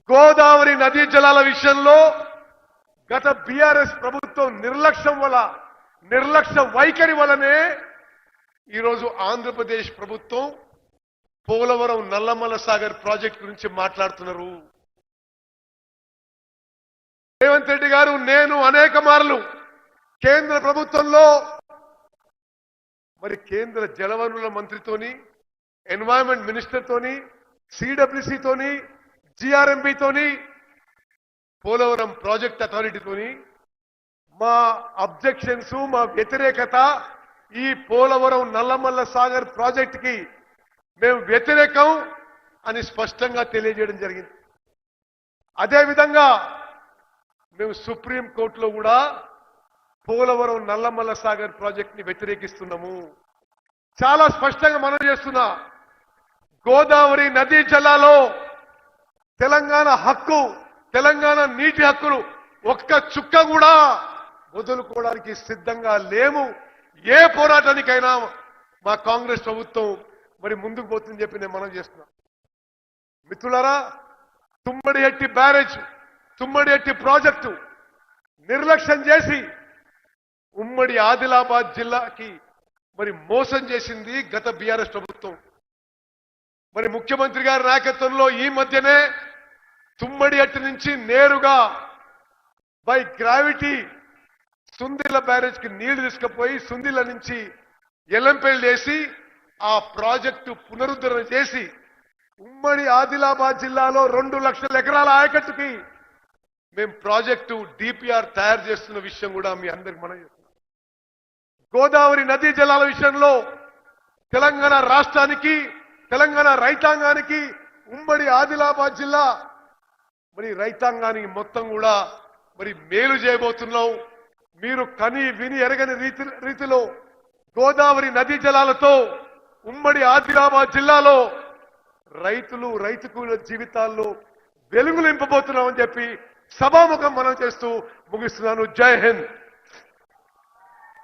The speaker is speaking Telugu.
గోదావరి నదీ జలాల విషయంలో గత బీఆర్ఎస్ ప్రభుత్వం నిర్లక్ష్య వైఖరి వలనే ఈరోజు ఆంధ్రప్రదేశ్ ప్రభుత్వం పోలవరం నల్లమల్ల సాగర్ ప్రాజెక్ట్ గురించి మాట్లాడుతున్నారు. రేవంత్ రెడ్డి గారు నేను అనేక మార్లు కేంద్ర ప్రభుత్వంలో మరి కేంద్ర జలవనరుల మంత్రితోని ఎన్వైరన్మెంట్ మినిస్టర్ తోని సిడబ్ల్యూసి తోని జిఆర్ఎంబి తోని పోలవరం ప్రాజెక్ట్ అథారిటీతోని మా అబ్జెక్షన్స్ మా వ్యతిరేకత ఈ పోలవరం నల్లమల్ల సాగర్ ప్రాజెక్ట్ కి మేము వ్యతిరేకం అని స్పష్టంగా తెలియజేయడం జరిగింది. అదేవిధంగా మేము సుప్రీం కోర్టులో కూడా పోలవరం నల్లమల్ల సాగర్ ప్రాజెక్ట్ ని వ్యతిరేకిస్తున్నాము. చాలా స్పష్టంగా మనం చేస్తున్నా గోదావరి నదీ జలాల్లో తెలంగాణ హక్కు తెలంగాణ నీటి హక్కును ఒక్క చుక్క కూడా వదులుకోవడానికి సిద్ధంగా లేము. ఏ పోరాటానికైనా మా కాంగ్రెస్ ప్రభుత్వం మరి ముందుకు పోతుందని చెప్పి నేను మనం చేస్తున్నా. మిత్రులారా, తుమ్మడిహెట్టి బ్యారేజ్ తుమ్మడిహెట్టి ప్రాజెక్టు నిర్లక్ష్యం చేసి ఉమ్మడి ఆదిలాబాద్ జిల్లాకి మరి మోసం చేసింది గత బీఆర్ఎస్ ప్రభుత్వం. మరి ముఖ్యమంత్రి గారి నాయకత్వంలో ఈ మధ్యనే తుమ్మడిహెట్టి నుంచి నేరుగా బై గ్రావిటీ సుందిల్ల బ్యారేజ్ కి నీళ్లు తీసుకుపోయి సుందిల్ల నుంచి ఎల్లంపల్లి చేసి ఆ ప్రాజెక్టు పునరుద్ధరణ చేసి ఉమ్మడి ఆదిలాబాద్ జిల్లాలో 2 లక్షల ఎకరాల ఆయకట్టుకి మేము ప్రాజెక్టు డిపిఆర్ తయారు చేస్తున్న విషయం కూడా మీ అందరికి మనం చేస్తున్నాం. గోదావరి నదీ జలాల విషయంలో తెలంగాణ రాష్ట్రానికి తెలంగాణ రైతాంగానికి ఉమ్మడి ఆదిలాబాద్ జిల్లా మరి రైతాంగానికి మొత్తం కూడా మరి మేలు చేయబోతున్నాం. మీరు కని విని ఎరగని రీతిలో గోదావరి నదీ జలాలతో ఉమ్మడి ఆదిలాబాద్ జిల్లాలో రైతు కూలీల జీవితాల్లో వెలుగులు నింపబోతున్నామని చెప్పి సభాముఖం మనం చేస్తూ ముగిస్తున్నాను. జై హింద్.